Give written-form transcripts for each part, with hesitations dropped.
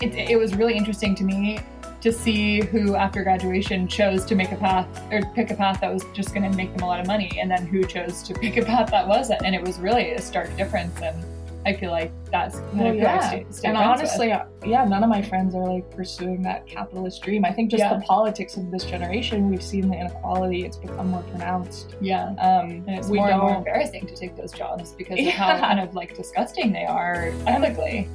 it was really interesting to me to see who after graduation chose to make a path or pick a path that was just going to make them a lot of money, and then who chose to pick a path that wasn't. And it was really a stark difference. And I feel like that's kind of and honestly, none of my friends are like pursuing that capitalist dream. I think just the politics of this generation, we've seen the inequality, it's become more pronounced. And it's more and more embarrassing to take those jobs because of how kind of like disgusting they are ethically.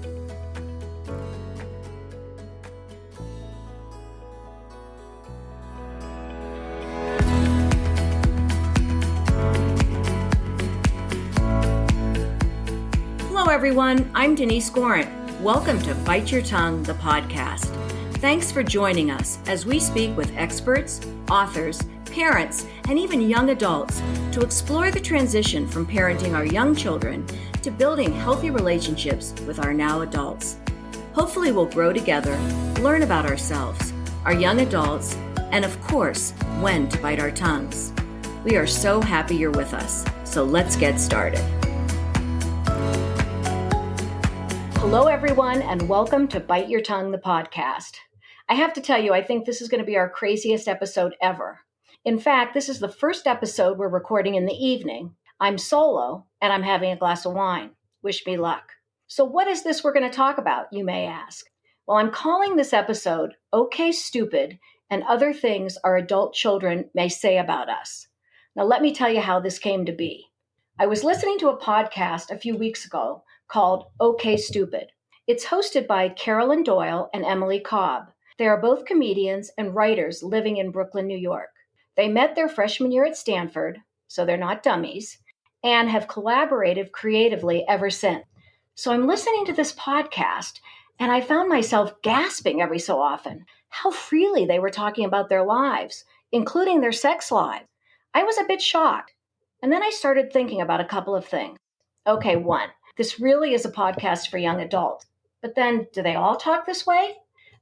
Hello everyone, I'm Connie Gorant. Welcome to Bite Your Tongue, the podcast. Thanks for joining us as we speak with experts, authors, parents, and even young adults to explore the transition from parenting our young children to building healthy relationships with our now adults. Hopefully we'll grow together, learn about ourselves, our young adults, and of course, when to bite our tongues. We are so happy you're with us, so let's get started. Hello, everyone, and welcome to Bite Your Tongue, the podcast. I have to tell you, I think this is going to be our craziest episode ever. In fact, this is the first episode we're recording in the evening. I'm solo, and I'm having a glass of wine. Wish me luck. So what is this we're going to talk about, you may ask? Well, I'm calling this episode, Okay, Stupid, and Other Things Our Adult Children May Say About Us. Now, let me tell you how this came to be. I was listening to a podcast a few weeks ago called Okay, Stupid. It's hosted by Carolyn Doyle and Emily Cobb. They are both comedians and writers living in Brooklyn, New York. They met their freshman year at Stanford, so they're not dummies, and have collaborated creatively ever since. So I'm listening to this podcast, and I found myself gasping every so often how freely they were talking about their lives, including their sex lives. I was a bit shocked. And then I started thinking about a couple of things. Okay, one, this really is a podcast for young adults. But then, do they all talk this way?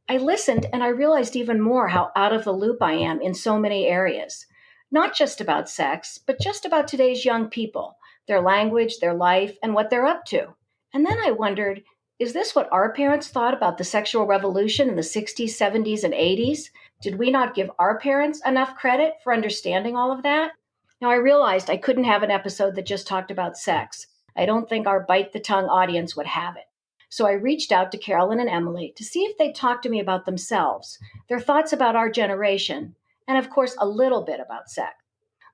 I listened and I realized even more how out of the loop I am in so many areas. Not just about sex, but just about today's young people, their language, their life, and what they're up to. And then I wondered, is this what our parents thought about the sexual revolution in the 60s, 70s, and 80s? Did we not give our parents enough credit for understanding all of that? Now, I realized I couldn't have an episode that just talked about sex. I don't think our Bite the Tongue audience would have it. So I reached out to Carolyn and Emily to see if they'd talk to me about themselves, their thoughts about our generation, and of course, a little bit about sex.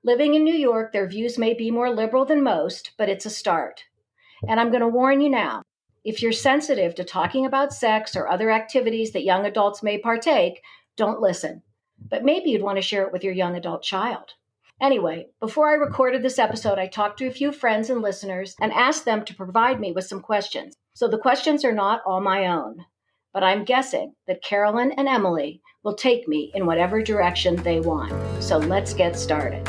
Living in New York, their views may be more liberal than most, but it's a start. And I'm going to warn you now, if you're sensitive to talking about sex or other activities that young adults may partake, don't listen. But maybe you'd want to share it with your young adult child. Anyway, before I recorded this episode, I talked to a few friends and listeners and asked them to provide me with some questions. So the questions are not all my own, but I'm guessing that Carolyn and Emily will take me in whatever direction they want. So let's get started.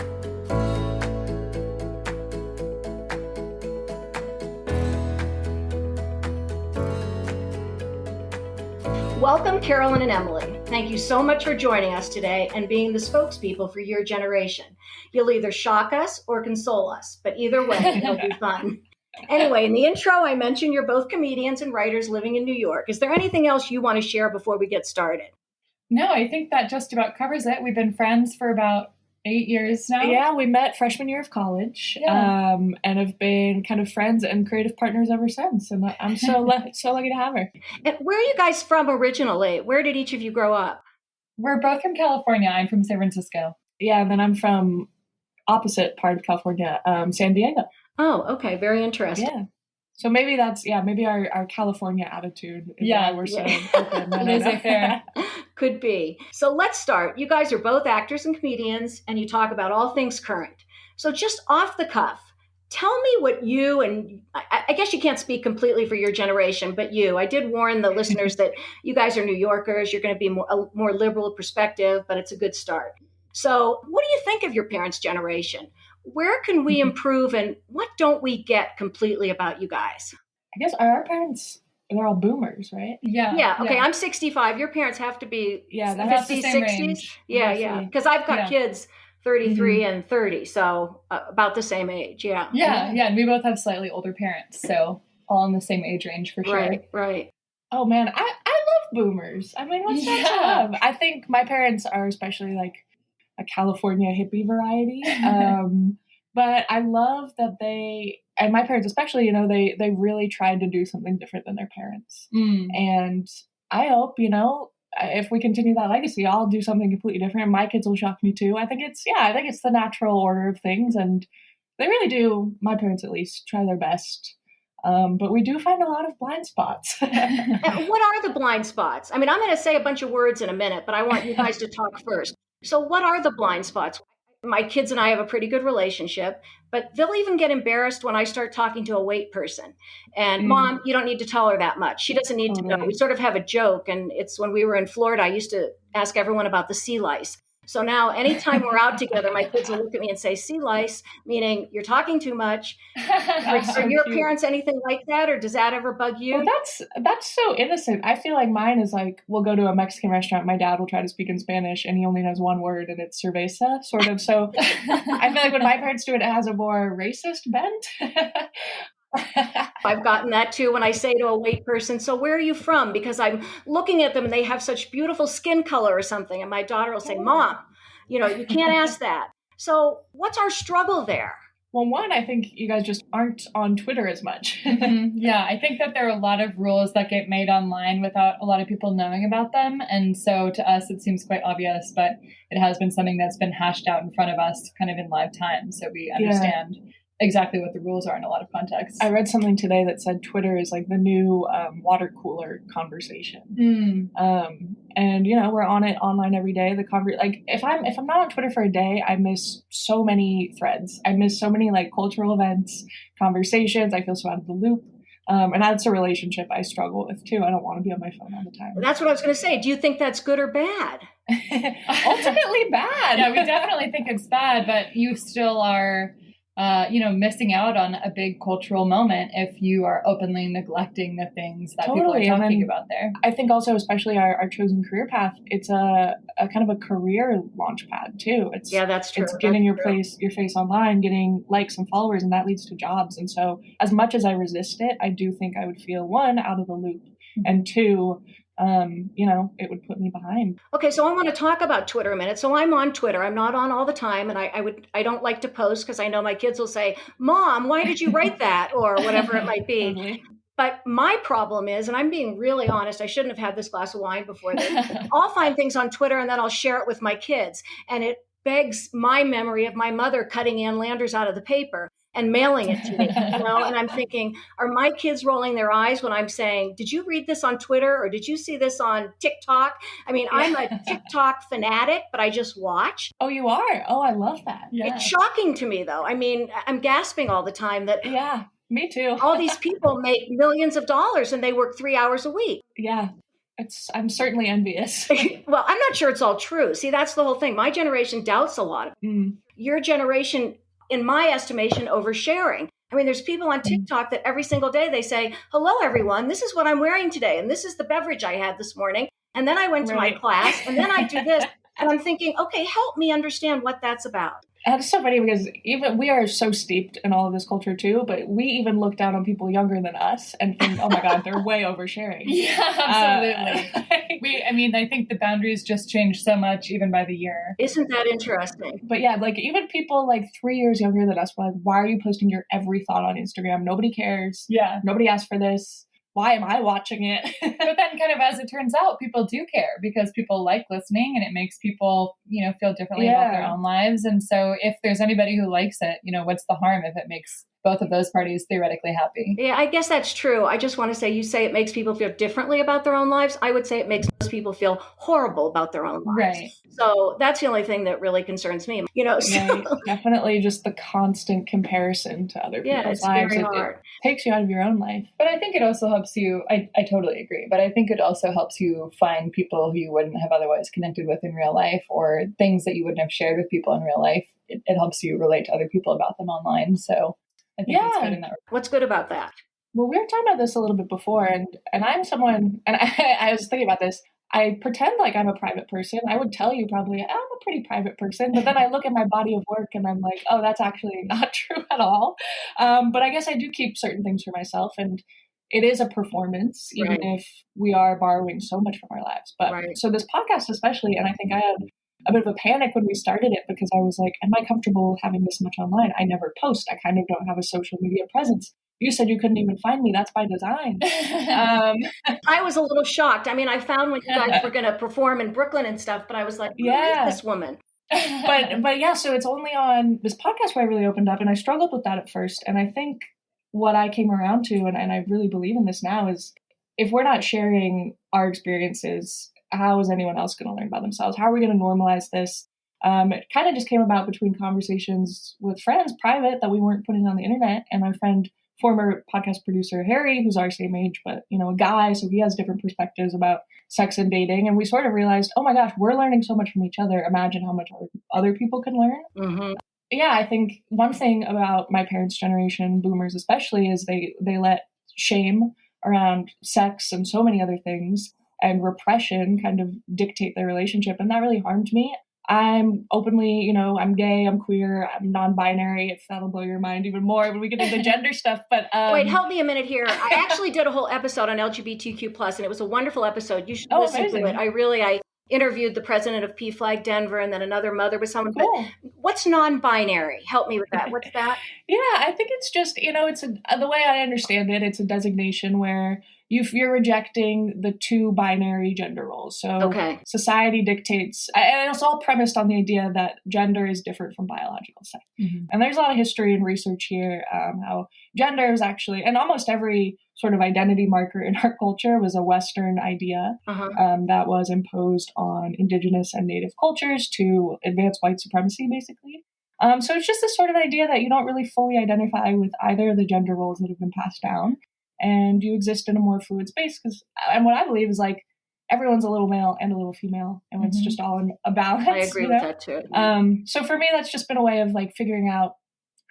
Welcome, Carolyn and Emily. Thank you so much for joining us today and being the spokespeople for your generation. You'll either shock us or console us, but either way, it'll be fun. Anyway, in the intro, I mentioned you're both comedians and writers living in New York. Is there anything else you want to share before we get started? No, I think that just about covers it. We've been friends for about 8 years now. Yeah, we met freshman year of college, and have been kind of friends and creative partners ever since. And I'm so lucky to have her. And where are you guys from originally? Where did each of you grow up? We're both from California. I'm from San Francisco. Yeah, and then I'm from opposite part of California, San Diego. Oh, okay. Very interesting. Yeah. So maybe maybe our California attitude is why we're so open. Is it fair? Could be. So let's start. You guys are both actors and comedians, and you talk about all things current. So just off the cuff, tell me what you, and I guess you can't speak completely for your generation, but I did warn the listeners that you guys are New Yorkers. You're going to be a more liberal perspective, but it's a good start. So what do you think of your parents' generation? Where can we improve, and what don't we get completely about you guys? I guess our parents, they're all boomers, right? Yeah. Okay, I'm 65. Your parents have to be 50s, 60s. Range, yeah. Because I've got kids 33 and 30, so about the same age. Yeah. And we both have slightly older parents, so all in the same age range for sure. Right. Oh man, I love boomers. I mean, what's not to love? I think my parents are especially like a California hippie variety. But I love that and my parents especially, you know, they really tried to do something different than their parents. And I hope, you know, if we continue that legacy, I'll do something completely different. My kids will shock me too. I think it's the natural order of things. And they really do, my parents at least, try their best. But we do find a lot of blind spots. And what are the blind spots? I mean, I'm going to say a bunch of words in a minute, but I want you guys to talk first. So what are the blind spots? My kids and I have a pretty good relationship, but they'll even get embarrassed when I start talking to a weight person. And Mom, you don't need to tell her that much. She doesn't need to know. We sort of have a joke. And it's when we were in Florida, I used to ask everyone about the sea lice. So now anytime we're out together, my kids will look at me and say, sea lice, meaning you're talking too much. Are your parents anything like that? Or does that ever bug you? Well, that's so innocent. I feel like mine is like, we'll go to a Mexican restaurant. My dad will try to speak in Spanish and he only knows one word and it's cerveza, sort of. So I feel like when my parents do it, it has a more racist bent. I've gotten that too when I say to a weight person, so where are you from? Because I'm looking at them and they have such beautiful skin color or something. And my daughter will say, Mom, you know, you can't ask that. So what's our struggle there? Well, one, I think you guys just aren't on Twitter as much. Yeah, I think that there are a lot of rules that get made online without a lot of people knowing about them. And so to us, it seems quite obvious, but it has been something that's been hashed out in front of us kind of in live time. So we understand exactly what the rules are in a lot of contexts. I read something today that said Twitter is like the new water cooler conversation. And you know, we're on it online every day. Like if I'm not on Twitter for a day, I miss so many threads. I miss so many like cultural events, conversations. I feel so out of the loop. And that's a relationship I struggle with too. I don't want to be on my phone all the time. That's what I was going to say. Do you think that's good or bad? Ultimately bad. Yeah, we definitely think it's bad, but you still are missing out on a big cultural moment if you are openly neglecting the things that people are talking about there. I think also, especially our chosen career path, it's a kind of a career launch pad too. That's true. It's getting your face online, getting likes and followers, and that leads to jobs. And so as much as I resist it, I do think I would feel, one, out of the loop, and two, it would put me behind. Okay, so I want to talk about Twitter a minute. So I'm on Twitter. I'm not on all the time, and I don't like to post because I know my kids will say, Mom, why did you write that? Or whatever it might be. Totally. But my problem is, and I'm being really honest, I shouldn't have had this glass of wine before this. I'll find things on Twitter and then I'll share it with my kids. And it begs my memory of my mother cutting Ann Landers out of the paper and mailing it to me, and I'm thinking, are my kids rolling their eyes when I'm saying, did you read this on Twitter or did you see this on TikTok? I mean, I'm a TikTok fanatic, but I just watch. Oh, you are? Oh, I love that. Yeah. It's shocking to me though. I mean, I'm gasping all the time that me too. All these people make millions of dollars and they work 3 hours a week. Yeah. I'm certainly envious. Well, I'm not sure it's all true. See, that's the whole thing. My generation doubts a lot of it. Your generation, in my estimation, oversharing. I mean, there's people on TikTok that every single day they say, hello, everyone, this is what I'm wearing today. And this is the beverage I had this morning. And then I went to my class and then I do this. And I'm thinking, okay, help me understand what that's about. And it's so funny because even we are so steeped in all of this culture too, but we even look down on people younger than us and think, oh my God, they're way oversharing. Yeah, absolutely. I think the boundaries just change so much even by the year. Isn't that interesting? But yeah, like even people like 3 years younger than us were like, why are you posting your every thought on Instagram? Nobody cares. Yeah. Nobody asked for this. Why am I watching it? But then kind of as it turns out, people do care because people like listening and it makes people, feel differently about their own lives. And so if there's anybody who likes it, what's the harm if it makes both of those parties theoretically happy? Yeah, I guess that's true. I just want to say, you say it makes people feel differently about their own lives. I would say it makes most people feel horrible about their own lives. Right. So that's the only thing that really concerns me. Right. Definitely just the constant comparison to other people's lives. Very hard. It takes you out of your own life. But I think it also helps you, I totally agree, but I think it also helps you find people who you wouldn't have otherwise connected with in real life or things that you wouldn't have shared with people in real life. It helps you relate to other people about them online. So I think it's good in that regard. What's good about that? Well, we were talking about this a little bit before, and I'm someone, and I was thinking about this. I pretend like I'm a private person. I would tell you probably I'm a pretty private person, but then I look at my body of work and I'm like, oh, that's actually not true at all. But I guess I do keep certain things for myself. And it is a performance, even if we are borrowing so much from our lives. But so this podcast especially, and I think I had a bit of a panic when we started it because I was like, am I comfortable having this much online? I never post. I kind of don't have a social media presence. You said you couldn't even find me. That's by design. I was a little shocked. I mean, I found when you guys were going to perform in Brooklyn and stuff, but I was like, who is this woman? but yeah, so it's only on this podcast where I really opened up, and I struggled with that at first. And I think what I came around to, and I really believe in this now, is if we're not sharing our experiences, how is anyone else going to learn about themselves? How are we going to normalize this? It kind of just came about between conversations with friends, private, that we weren't putting on the internet. And my friend, former podcast producer Harry, who's our same age, but a guy, so he has different perspectives about sex and dating. And we sort of realized, oh my gosh, we're learning so much from each other. Imagine how much other people can learn. Mm-hmm. Yeah, I think one thing about my parents' generation, boomers especially, is they let shame around sex and so many other things and repression kind of dictate their relationship. And that really harmed me. I'm openly, I'm gay, I'm queer, I'm non-binary. If that'll blow your mind even more when we get into gender stuff. But wait, help me a minute here. I actually did a whole episode on LGBTQ+, and it was a wonderful episode. You should listen to it. I interviewed the president of PFLAG Denver, and then another mother with someone. Cool. But what's non-binary? Help me with that. What's that? Yeah, I think it's just, it's the way I understand it, it's a designation where you're rejecting the two binary gender roles. So society dictates, and it's all premised on the idea that gender is different from biological sex. Mm-hmm. And there's a lot of history and research here, how gender is actually, and almost every sort of identity marker in our culture was a Western idea that was imposed on indigenous and native cultures to advance white supremacy, basically. So it's just this sort of idea that you don't really fully identify with either of the gender roles that have been passed down, and you exist in a more fluid space. And what I believe is like everyone's a little male and a little female, and it's just all in a balance. I agree with that too. So for me, that's just been a way of like figuring out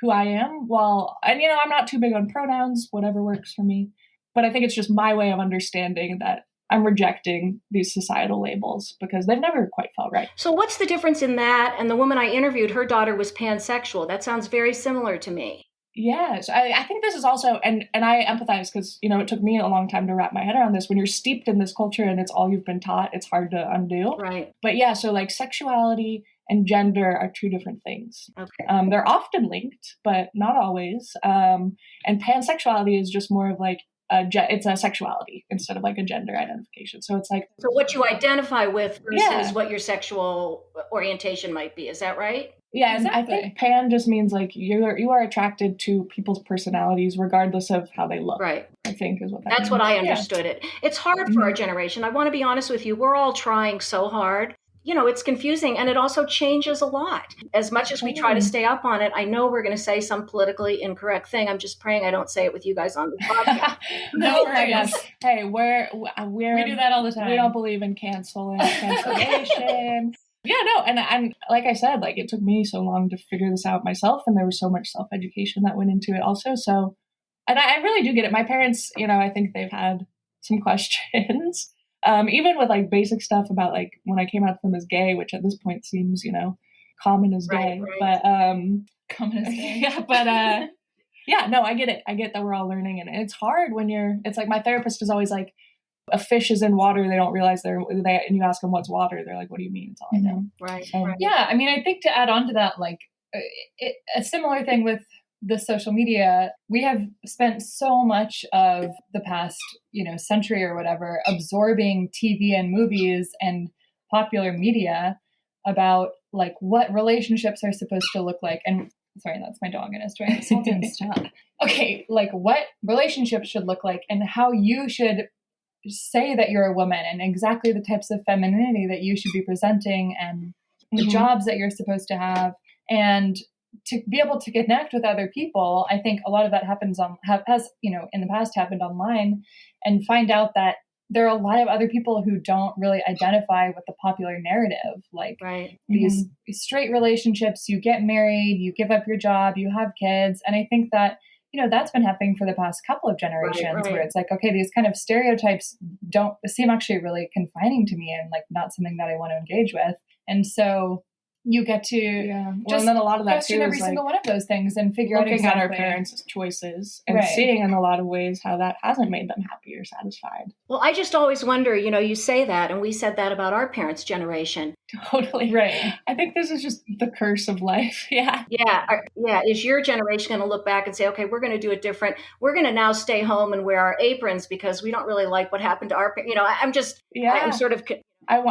who I am. And I'm not too big on pronouns, whatever works for me. But I think it's just my way of understanding that I'm rejecting these societal labels because they've never quite felt right. So what's the difference in that? And the woman I interviewed, her daughter was pansexual. That sounds very similar to me. Yes, I think this is also, and I empathize because, it took me a long time to wrap my head around this. When you're steeped in this culture and it's all you've been taught, it's hard to undo. Right. But yeah, so like sexuality and gender are two different things. Okay. They're often linked, but not always. And pansexuality is just more of like, it's a sexuality instead of like a gender identification. So it's like... So what you identify with versus what your sexual orientation might be. Is that right? Yeah, and exactly. I think pan just means like you are attracted to people's personalities regardless of how they look. Right. I think is what that That's means. what I understood it. It's hard for our generation. I want to be honest with you. We're all trying so hard. It's confusing, and it also changes a lot. As much as we try to stay up on it, I know we're going to say some politically incorrect thing. I'm just praying I don't say it with you guys on the podcast. No worries. Hey, we do that all the time. We don't believe in cancellation. Yeah, no, and like I said, like it took me so long to figure this out myself, and there was so much self-education that went into it also. So, and I really do get it. My parents, I think they've had some questions. Even with like basic stuff about like when I came out to them as gay, which at this point seems, common as gay, but, common as gay. Yeah, but, yeah, no, I get it. I get that we're all learning, and it's hard when it's like my therapist is always like, a fish is in water, they don't realize and you ask them what's water, they're like, what do you mean? It's all I know. Right. Yeah, I mean, I think to add on to that, like a similar thing with the social media, we have spent so much of the past, century or whatever, absorbing TV and movies and popular media about like what relationships are supposed to look like. And sorry, that's my dog and it's trying to stop. Okay, like what relationships should look like and how you should say that you're a woman and exactly the types of femininity that you should be presenting and the jobs that you're supposed to have. And to be able to connect with other people, I think a lot of that has in the past happened online, and find out that there are a lot of other people who don't really identify with the popular narrative, like these straight relationships, you get married, you give up your job, you have kids. And I think that, that's been happening for the past couple of generations where it's like, okay, these kind of stereotypes seem actually really confining to me and like not something that I want to engage with. And so you get to Well, and then a lot of that question too every is single like one of those things and figure out looking exactly at our parents' choices and Right. seeing in a lot of ways how that hasn't made them happy or satisfied. Well, I just always wonder, you say that, and we said that about our parents' generation. Totally. Right. I think this is just the curse of life. Yeah. Yeah. Is your generation going to look back and say, okay, we're going to do it different. We're going to now stay home and wear our aprons because we don't really like what happened to our, I'm sort of. I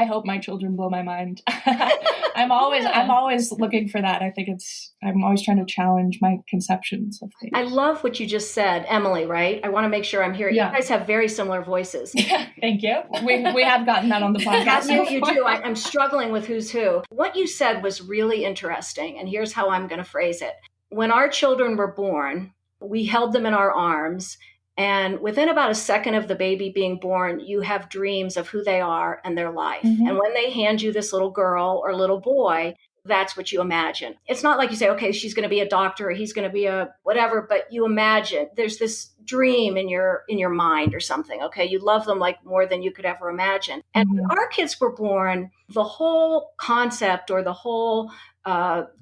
hope my children blow my mind. I'm always looking for that. I think I'm always trying to challenge my conceptions of things. I love what you just said, Emily, right? I want to make sure I'm hearing. Yeah. You guys have very similar voices. Thank you. We have gotten that on the podcast. You do. I'm struggling with who's who. What you said was really interesting. And here's how I'm going to phrase it. When our children were born, we held them in our arms. And within about a second of the baby being born, you have dreams of who they are and their life. Mm-hmm. And when they hand you this little girl or little boy, that's what you imagine. It's not like you say, okay, she's going to be a doctor or he's going to be a whatever, but you imagine there's this dream in your mind or something. Okay. You love them like more than you could ever imagine. And when our kids were born, the whole concept or the whole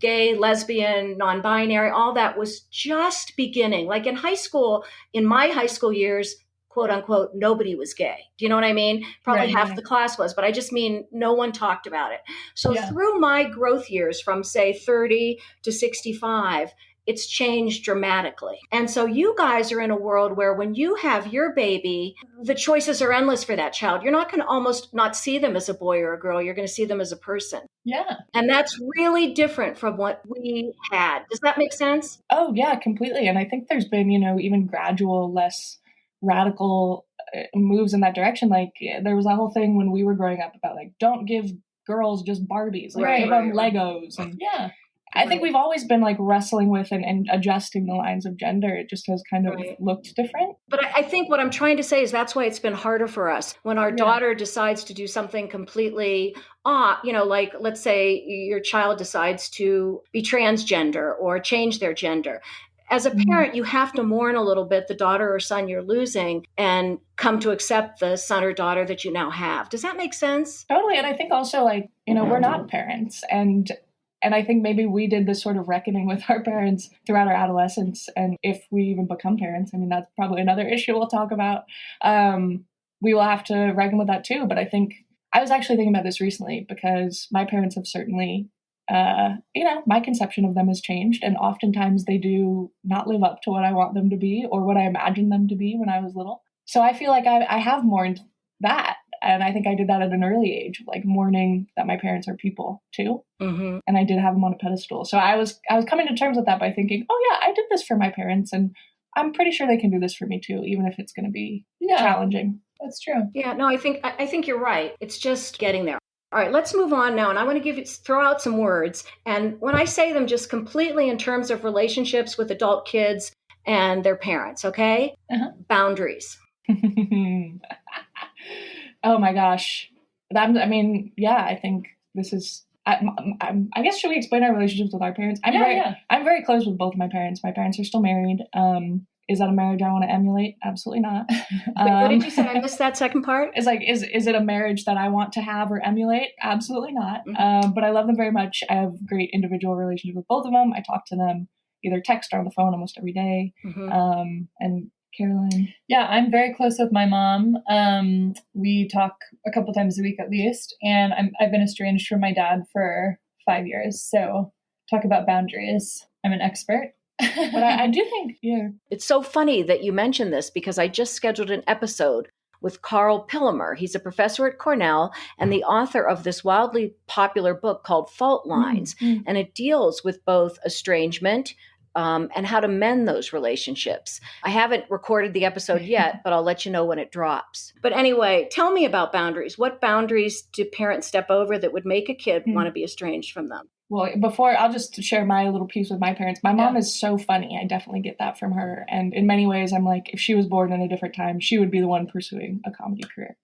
gay, lesbian, non-binary, all that was just beginning. Like in high school, in my high school years, quote unquote, nobody was gay. Do you know what I mean? Probably half the class was, but I just mean no one talked about it. So through my growth years from say 30 to 65, it's changed dramatically. And so you guys are in a world where when you have your baby, the choices are endless for that child. You're not going to almost not see them as a boy or a girl. You're going to see them as a person. Yeah. And that's really different from what we had. Does that make sense? Oh, yeah, completely. And I think there's been, even gradual, less radical moves in that direction. Like there was that whole thing when we were growing up about like, don't give girls just Barbies, like give them Legos. And I think we've always been like wrestling with and adjusting the lines of gender. It just has kind of looked different. But I think what I'm trying to say is that's why it's been harder for us. When our daughter decides to do something completely like let's say your child decides to be transgender or change their gender. As a parent, you have to mourn a little bit the daughter or son you're losing and come to accept the son or daughter that you now have. Does that make sense? Totally. And I think also like, we're not parents. And I think maybe we did this sort of reckoning with our parents throughout our adolescence. And if we even become parents, I mean, that's probably another issue we'll talk about. We will have to reckon with that too. But I think I was actually thinking about this recently because my parents have certainly, my conception of them has changed. And oftentimes they do not live up to what I want them to be or what I imagined them to be when I was little. So I feel like I have mourned that. And I think I did that at an early age, like mourning that my parents are people too. Mm-hmm. And I did have them on a pedestal. So I was coming to terms with that by thinking, oh yeah, I did this for my parents and I'm pretty sure they can do this for me too, even if it's going to be challenging. That's true. Yeah, no, I think you're right. It's just getting there. All right, let's move on now. And I want to throw out some words. And when I say them just completely in terms of relationships with adult kids and their parents, okay? Uh-huh. Boundaries. Oh my gosh. I think this is, I guess, should we explain our relationships with our parents? I'm very close with both of my parents. My parents are still married. Is that a marriage I want to emulate? Absolutely not. Wait, what did you say? I missed that second part. It's like, is it a marriage that I want to have or emulate? Absolutely not. Mm-hmm. But I love them very much. I have great individual relationship with both of them. I talk to them either text or on the phone almost every day. Mm-hmm. And Caroline? Yeah, I'm very close with my mom. We talk a couple times a week at least, and I've been estranged from my dad for 5 years. So talk about boundaries. I'm an expert. But I do think, It's so funny that you mentioned this because I just scheduled an episode with Carl Pillemer. He's a professor at Cornell and the author of this wildly popular book called Fault Lines. Mm-hmm. And it deals with both estrangement and how to mend those relationships. I haven't recorded the episode yet, but I'll let you know when it drops. But anyway, tell me about boundaries. What boundaries do parents step over that would make a kid want to be estranged from them? Well, I'll just share my little piece with my parents. My mom is so funny. I definitely get that from her. And in many ways, I'm like, if she was born in a different time, she would be the one pursuing a comedy career.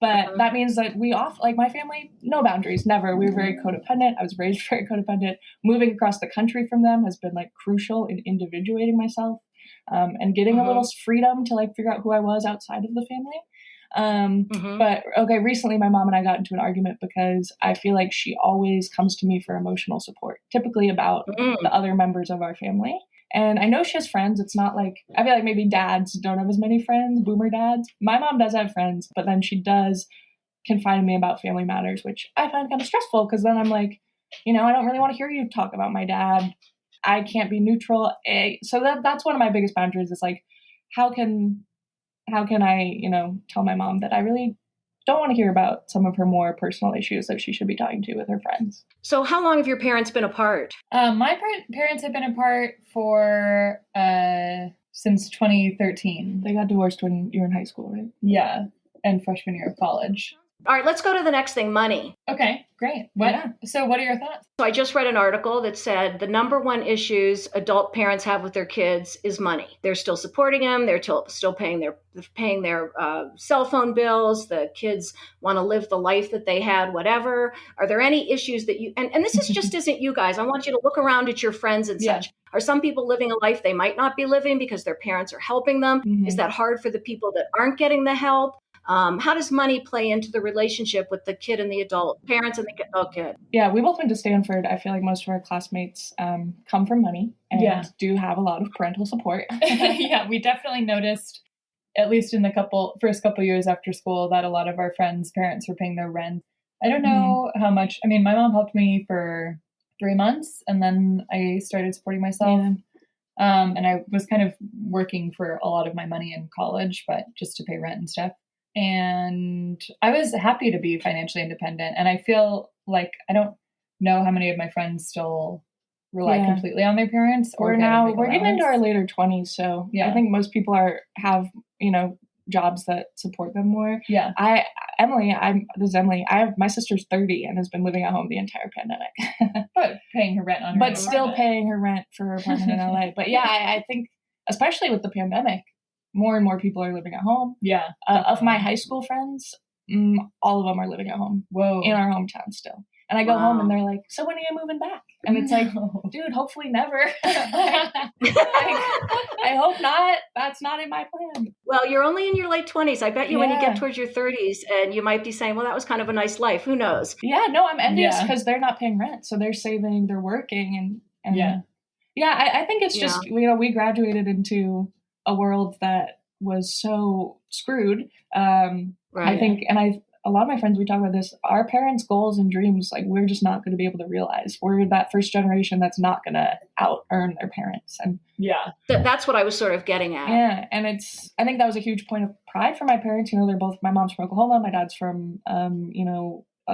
But that means that my family, no boundaries, never. We were very codependent. I was raised very codependent. Moving across the country from them has been like crucial in individuating myself and getting a little freedom to like figure out who I was outside of the family. But okay, recently my mom and I got into an argument because I feel like she always comes to me for emotional support, typically about the other members of our family. And I know she has friends. It's not like, I feel like maybe dads don't have as many friends, boomer dads. My mom does have friends, but then she does confide in me about family matters, which I find kind of stressful because then I'm like, I don't really want to hear you talk about my dad. I can't be neutral. So that's one of my biggest boundaries is like, how can I, tell my mom that I really don't want to hear about some of her more personal issues that she should be talking to with her friends. So how long have your parents been apart? My parents have been apart for since 2013. They got divorced when you were in high school, right? Yeah, and freshman year of college. All right, let's go to the next thing, money. Okay, great. So what are your thoughts? So I just read an article that said the number one issues adult parents have with their kids is money. They're still supporting them. They're still paying their cell phone bills. The kids want to live the life that they had, whatever. Are there any issues that you, and this is just isn't you guys. I want you to look around at your friends and such. Are some people living a life they might not be living because their parents are helping them? Mm-hmm. Is that hard for the people that aren't getting the help? How does money play into the relationship with the kid and the adult, parents and the adult kid? Yeah, we both went to Stanford. I feel like most of our classmates come from money and do have a lot of parental support. Yeah, we definitely noticed, at least in the first couple years after school, that a lot of our friends' parents were paying their rent. I don't know how much. I mean, my mom helped me for 3 months, and then I started supporting myself. Yeah. And I was kind of working for a lot of my money in college, but just to pay rent and stuff. And I was happy to be financially independent. And I feel like I don't know how many of my friends still rely completely on their parents. We're getting into our later 20s. So I think most people have jobs that support them more. Yeah. This is Emily. My sister's 30 and has been living at home the entire pandemic. But paying her rent on her But still paying her rent for her apartment in LA. But yeah, I think, especially with the pandemic, more and more people are living at home. Yeah. Of my high school friends, all of them are living at home. Whoa. In our hometown still. And I go home and they're like, so when are you moving back? And it's like, dude, hopefully never. I hope not. That's not in my plan. Well, you're only in your late 20s. I bet you when you get towards your 30s and you might be saying, well, that was kind of a nice life. Who knows? Yeah, no, I'm envious because they're not paying rent. So they're saving, they're working. And I think it's just, we graduated into a world that was so screwed. I think, a lot of my friends, we talk about this, our parents' goals and dreams, like we're just not going to be able to realize. We're that first generation that's not going to out-earn their parents. And that's what I was sort of getting at. Yeah. And I think that was a huge point of pride for my parents. They're both, my mom's from Oklahoma, my dad's from,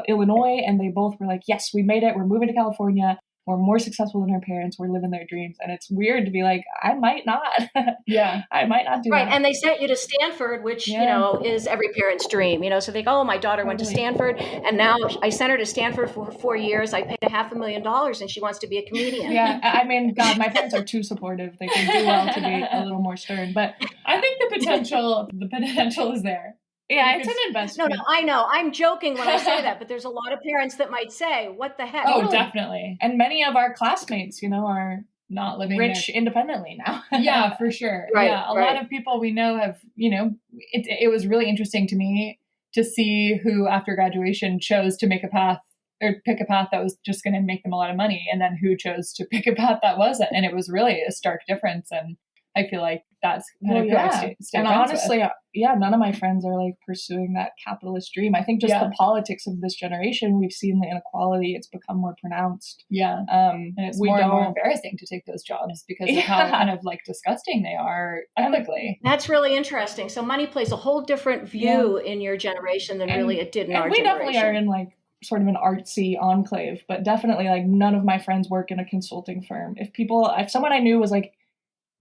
Illinois. And they both were like, yes, we made it. We're moving to California. We're more successful than our parents. We're living their dreams. And it's weird to be like, I might not. I might not do that. Right. And they sent you to Stanford, which, is every parent's dream. So they go, oh, my daughter went to Stanford. And now I sent her to Stanford for 4 years. I paid $500,000 and she wants to be a comedian. Yeah. I mean, God, my parents are too supportive. They can do well to be a little more stern. But I think the potential is there. Yeah, it's an investment. No, I know. I'm joking when I say that, but there's a lot of parents that might say, what the heck? Oh, definitely. And many of our classmates, are not living rich independently now. Yeah, for sure. Right, yeah, a lot of people we know have, it was really interesting to me to see who after graduation chose to pick a path that was just going to make them a lot of money, and then who chose to pick a path that wasn't. And it was really a stark difference. And I feel like that's kind of who I stay and honestly, none of my friends are like pursuing that capitalist dream. I think just the politics of this generation, we've seen the inequality, it's become more pronounced. Yeah. And it's more and more embarrassing to take those jobs because of how kind of like disgusting they are ethically. That's really interesting. So money plays a whole different view in your generation than really it did in our generation. We definitely are in like sort of an artsy enclave, but definitely like none of my friends work in a consulting firm. If someone I knew was like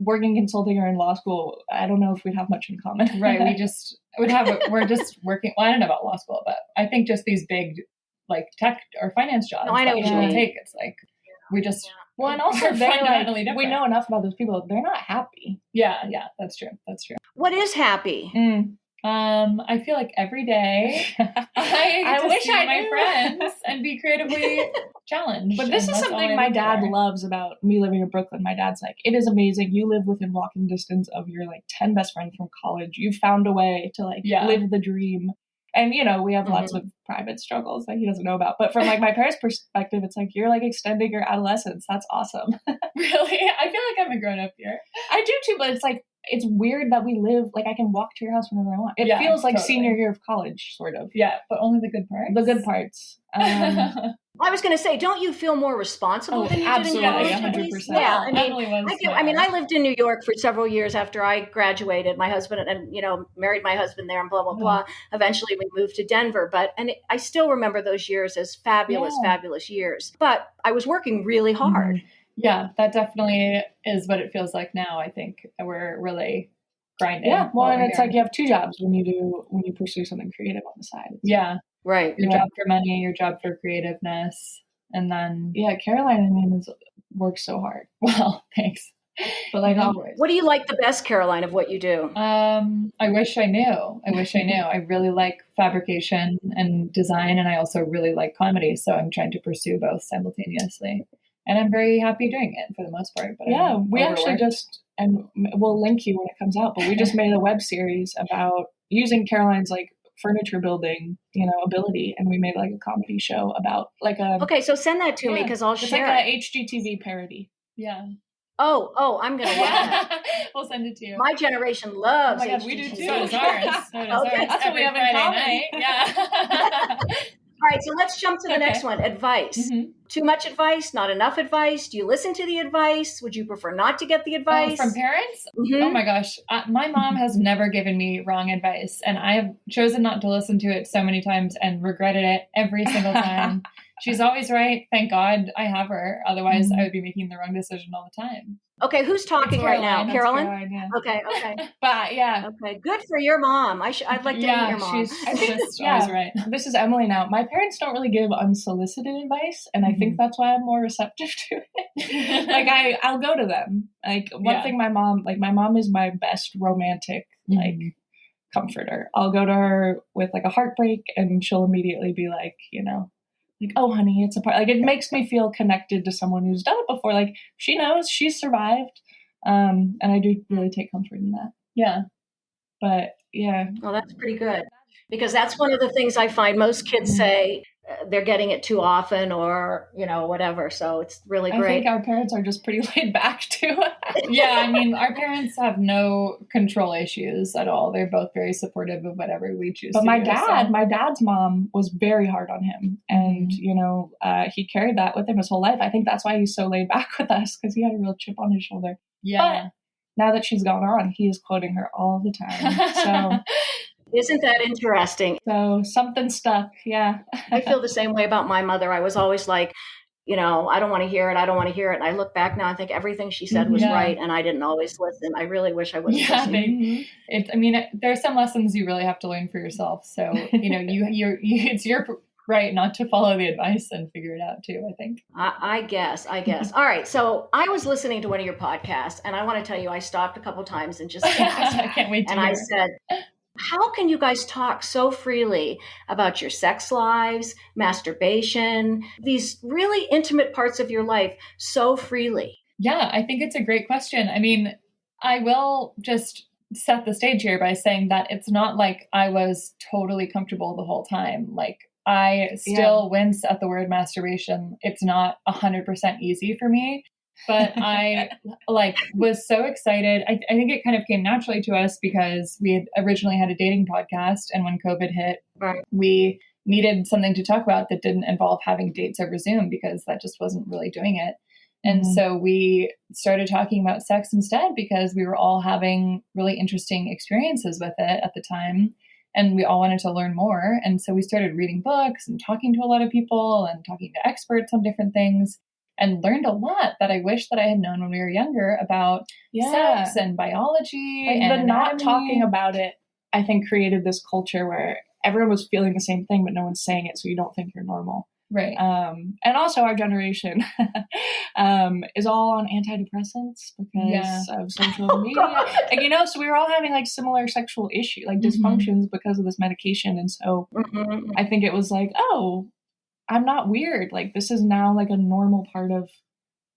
working consulting or in law school, I don't know if we'd have much in common. Right. We're just working. Well, I don't know about law school, but I think just these big like tech or finance jobs I know what you mean. take. It's like we just well, and also we know enough about those people. They're not happy. Yeah, that's true. What is happy? I feel like every day I wish I my friends and be creatively challenge. But this is something my dad loves about me living in Brooklyn. My dad's like, it is amazing. You live within walking distance of your 10 best friends from college. You found a way to live the dream. And, we have lots of private struggles that he doesn't know about. But from my parents' perspective, it's like, you're extending your adolescence. That's awesome. Really? I feel like I'm a grown up here. I do too, but it's it's weird that we live, I can walk to your house whenever I want. It feels like senior year of college, sort of. Yeah, but only the good parts. The good parts. I was going to say, don't you feel more responsible than you absolutely, did in college? 100%. Yeah, I lived in New York for several years after I graduated. My husband and married my husband there and blah blah blah. Eventually, we moved to Denver, I still remember those years as fabulous years. But I was working really hard. Mm-hmm. Yeah, that definitely is what it feels like now. I think we're really grinding. Yeah, well, and it's you have two jobs when you pursue something creative on the side. Yeah. Right. Your job for money, your job for creativeness. And then... Yeah, Caroline, works so hard. Well, thanks. But always. What do you like the best, Caroline, of what you do? I wish I knew. I really like fabrication and design, and I also really like comedy. So I'm trying to pursue both simultaneously. And I'm very happy doing it for the most part. But yeah, we actually and we'll link you when it comes out, but we just made a web series about using Caroline's furniture building, ability, and we made a comedy show about Okay, so send that to me because I'll share it. It's an HGTV parody. Yeah. Oh, I'm gonna watch it. We'll send it to you. My generation loves. Oh my God, we do too. So does ours. Okay. That's what we have in common. Yeah. All right, so let's jump to the next one. Advice. Mm-hmm. Too much advice? Not enough advice? Do you listen to the advice? Would you prefer not to get the advice? From parents? Mm-hmm. Oh my gosh. My mom has never given me wrong advice, and I have chosen not to listen to it so many times and regretted it every single time. She's always right. Thank God I have her. Otherwise, I would be making the wrong decision all the time. Okay, who's talking right now? Carolyn? Yeah. Okay. But yeah. Okay, good for your mom. I'd like to meet your mom. I think always right. This is Emily now. My parents don't really give unsolicited advice, and I think that's why I'm more receptive to it. I'll go to them. One thing my mom is my best romantic comforter. I'll go to her with a heartbreak, and she'll immediately be oh, honey, it's a part. It makes me feel connected to someone who's done it before. She knows, she's survived. And I do really take comfort in that. Yeah. But yeah. Well, that's pretty good. Because that's one of the things I find most kids say they're getting it too often or, whatever. So it's really great. I think our parents are just pretty laid back too. Yeah. Our parents have no control issues at all. They're both very supportive of whatever we choose to do. But my dad's mom was very hard on him. And, he carried that with him his whole life. I think that's why he's so laid back with us, because he had a real chip on his shoulder. Yeah. But now that she's gone on, he is quoting her all the time. So... Isn't that interesting? So something stuck, yeah. I feel the same way about my mother. I was always like, I don't want to hear it. I don't want to hear it. And I look back now and think everything she said was right, and I didn't always listen. I really wish I would have listened. There are some lessons you really have to learn for yourself. So, it's your right not to follow the advice and figure it out too, I think. I guess. All right. So I was listening to one of your podcasts, and I want to tell you, I stopped a couple times and just asked. I can't wait to hear. I said, how can you guys talk so freely about your sex lives, masturbation, these really intimate parts of your life so freely? Yeah, I think it's a great question. I will just set the stage here by saying that it's not like I was totally comfortable the whole time. I still wince at the word masturbation. It's not 100% easy for me. But I was so excited. I think it kind of came naturally to us because we had originally had a dating podcast. And when COVID hit, we needed something to talk about that didn't involve having dates over Zoom because that just wasn't really doing it. And so we started talking about sex instead because we were all having really interesting experiences with it at the time. And we all wanted to learn more. And so we started reading books and talking to a lot of people and talking to experts on different things. And learned a lot that I wish that I had known when we were younger about sex and biology. And not talking about it, I think, created this culture where everyone was feeling the same thing, but no one's saying it, so you don't think you're normal. Right. And also our generation is all on antidepressants because of social media. So we were all having similar sexual issues, dysfunctions because of this medication. And so I think it was I'm not weird. Like, this is now like a normal part of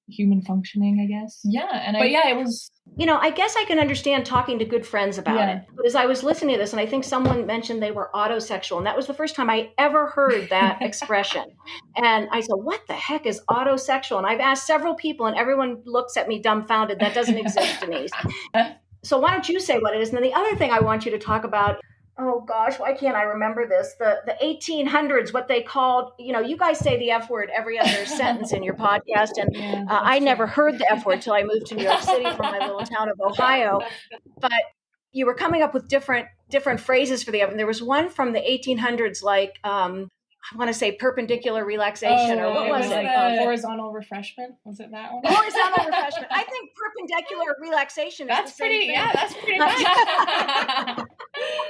human functioning, I guess. Yeah. It was... I guess I can understand talking to good friends about it. But as I was listening to this, and I think someone mentioned they were autosexual, and that was the first time I ever heard that expression. And I said, what the heck is autosexual? And I've asked several people, and everyone looks at me dumbfounded. That doesn't exist, Denise. So why don't you say what it is? And then the other thing I want you to talk about, oh gosh, why can't I remember this? The 1800s, what they called, you guys say the F word every other sentence in your podcast. And I never heard the F word till I moved to New York City from my little town of Ohio. But you were coming up with different phrases for the F. And there was one from the 1800s, like, I want to say perpendicular relaxation, or what was it? Horizontal refreshment. Was it that one? Horizontal refreshment. I think perpendicular relaxation is that's the same thing. Yeah, that's pretty much.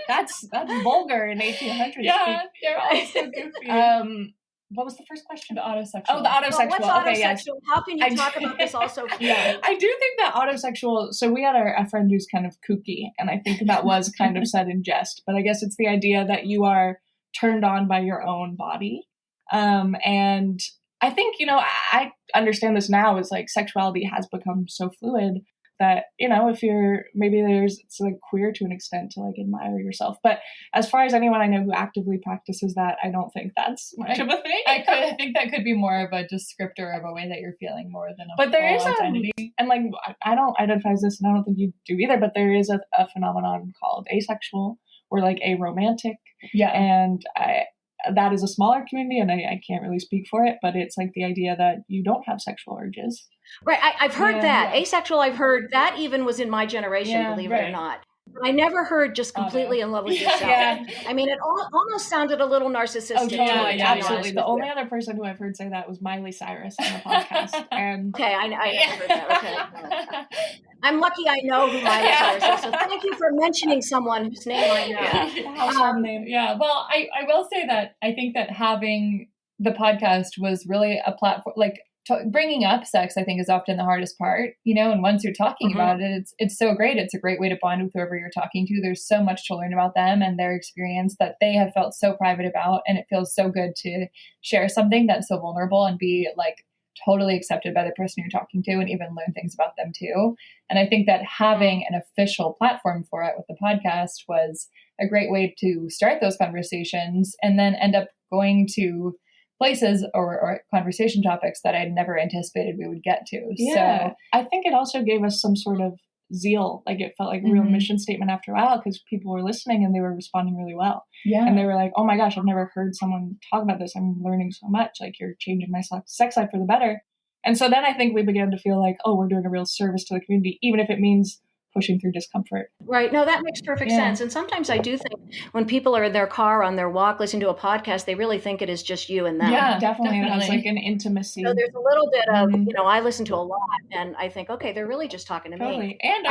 That's vulgar in 1800s. Yeah, you're all so goofy. What was the first question? The autosexual. Oh, the autosexual. What's autosexual? Yes. How can you talk about this also? Yeah, I do think that autosexual. So we had a friend who's kind of kooky, and I think that was kind of said in jest. But I guess it's the idea that you are turned on by your own body. And I think, I understand this now is like sexuality has become so fluid that, if you're, maybe it's like queer to an extent to like admire yourself. But as far as anyone I know who actively practices that, I don't think that's much of a thing. I think that could be more of a descriptor of a way that you're feeling more than a but there is identity. And like, I don't identify as this, and I don't think you do either, but there is a phenomenon called asexual, or like aromantic. Yeah. And that is a smaller community, and I can't really speak for it, but it's like the idea that you don't have sexual urges. Right. I've heard that. Asexual, I've heard that even was in my generation, believe it or not. I never heard just completely in love with yourself. Yeah. I mean, it almost sounded a little narcissistic. Oh, totally. Absolutely. The only other person who I've heard say that was Miley Cyrus on the podcast. And okay, I never heard that. Okay. I'm lucky I know who Miley Cyrus is, so thank you for mentioning someone whose name I know. Yeah. Well, I will say that I think that having the podcast was really a platform, like bringing up sex, I think, is often the hardest part, and once you're talking about it, it's so great. It's a great way to bond with whoever you're talking to. There's so much to learn about them and their experience that they have felt so private about. And it feels so good to share something that's so vulnerable and be like totally accepted by the person you're talking to and even learn things about them too. And I think that having an official platform for it with the podcast was a great way to start those conversations and then end up going to places or conversation topics that I'd never anticipated we would get to. Yeah. So I think it also gave us some sort of zeal. Like it felt like a real mission statement after a while because people were listening and they were responding really well. Yeah. And they were like, oh my gosh, I've never heard someone talk about this. I'm learning so much. Like you're changing my sex life for the better. And so then I think we began to feel like, oh, we're doing a real service to the community, even if it means pushing through discomfort. Right. No, that makes perfect sense. And sometimes I do think when people are in their car on their walk listening to a podcast, they really think it is just you and them. Yeah, definitely. It has like an intimacy. So there's a little bit of, I listen to a lot and I think, okay, they're really just talking to me. And,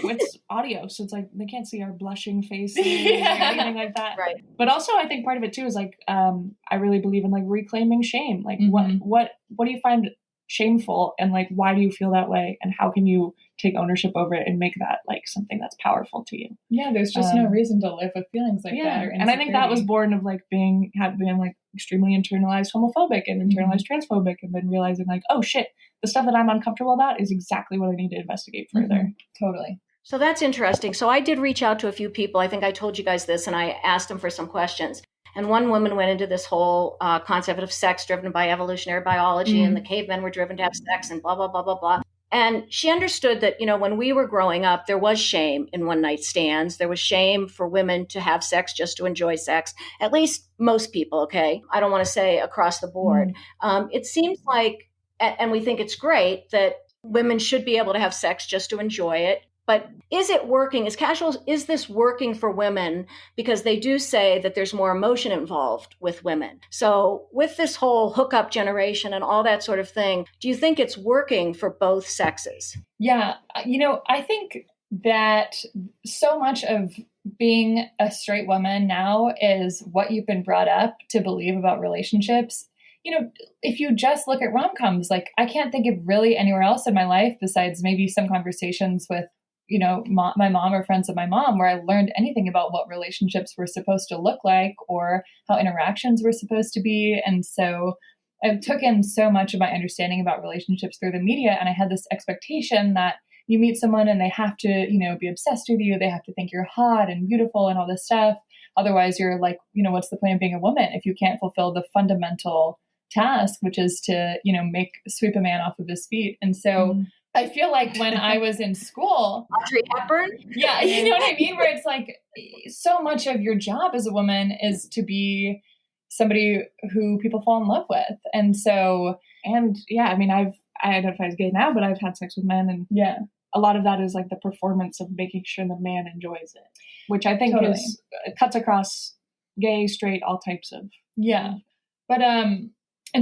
it's audio. So it's like they can't see our blushing faces or anything like that. Right. But also I think part of it too is like, I really believe in like reclaiming shame. Like what do you find shameful and like, why do you feel that way? And how can you take ownership over it and make that like something that's powerful to you? Yeah, there's just no reason to live with feelings like that. And I think that was born of like being like extremely internalized homophobic and internalized transphobic, and then realizing like, oh shit, the stuff that I'm uncomfortable about is exactly what I need to investigate further. Totally. So that's interesting. So I did reach out to a few people. I think I told you guys this, and I asked them for some questions. And one woman went into this whole concept of sex driven by evolutionary biology, and the cavemen were driven to have sex and blah, blah, blah, blah, blah. And she understood that, when we were growing up, there was shame in one-night stands. There was shame for women to have sex just to enjoy sex, at least most people, okay? I don't want to say across the board. It seems like, and we think it's great, that women should be able to have sex just to enjoy it. But is it working? Is this working for women? Because they do say that there's more emotion involved with women. So with this whole hookup generation and all that sort of thing, do you think it's working for both sexes? Yeah. I think that so much of being a straight woman now is what you've been brought up to believe about relationships. If you just look at rom-coms, like I can't think of really anywhere else in my life besides maybe some conversations with my mom or friends of my mom where I learned anything about what relationships were supposed to look like or how interactions were supposed to be. And so I took in so much of my understanding about relationships through the media. And I had this expectation that you meet someone and they have to, be obsessed with you. They have to think you're hot and beautiful and all this stuff. Otherwise, you're like, what's the point of being a woman if you can't fulfill the fundamental task, which is to, sweep a man off of his feet. And so I feel like when I was in school, Audrey Hepburn. Yeah, you know what I mean? Where it's like so much of your job as a woman is to be somebody who people fall in love with. And so, I identify as gay now, but I've had sex with men, and a lot of that is like the performance of making sure the man enjoys it, which I think cuts across gay, straight, all types of. Yeah. But, and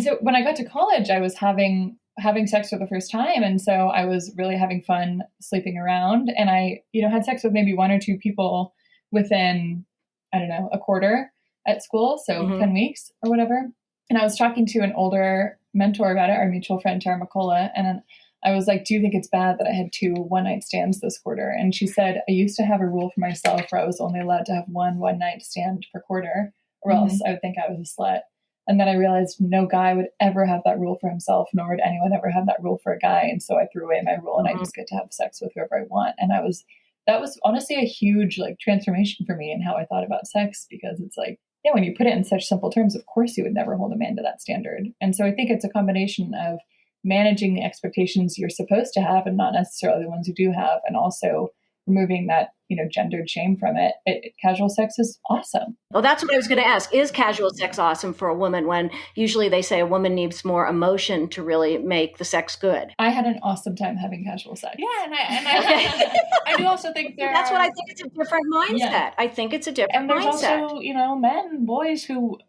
so when I got to college, I was having sex for the first time. And so I was really having fun sleeping around, and I, had sex with maybe one or two people within, I don't know, a quarter at school. So 10 weeks or whatever. And I was talking to an older mentor about it, our mutual friend, Tara McCullough. And I was like, do you think it's bad that I had 2 one-night stands this quarter? And she said, I used to have a rule for myself where I was only allowed to have one-night stand per quarter, or else I would think I was a slut. And then I realized no guy would ever have that rule for himself, nor would anyone ever have that rule for a guy. And so I threw away my rule and I just get to have sex with whoever I want. And that was honestly a huge transformation for me in how I thought about sex, because it's like, when you put it in such simple terms, of course you would never hold a man to that standard. And so I think it's a combination of managing the expectations you're supposed to have and not necessarily the ones you do have, and also removing that, gendered shame from it. Casual sex is awesome. Well, that's what I was going to ask. Is casual sex awesome for a woman when usually they say a woman needs more emotion to really make the sex good? I had an awesome time having casual sex. Yeah, and I do also think that's what I think. It's a different mindset. Yeah. I think it's a different mindset. And there's also, men, boys who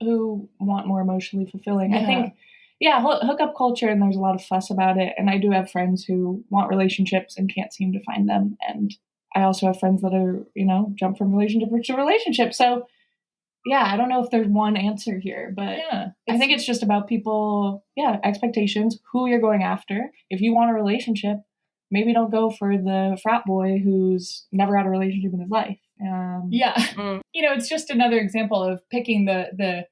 want more emotionally fulfilling. Yeah. I think, hookup culture, and there's a lot of fuss about it. And I do have friends who want relationships and can't seem to find them. And I also have friends that are, jump from relationship to relationship. So, I don't know if there's one answer here, but I think it's just about people, expectations, who you're going after. If you want a relationship, maybe don't go for the frat boy who's never had a relationship in his life. It's just another example of picking the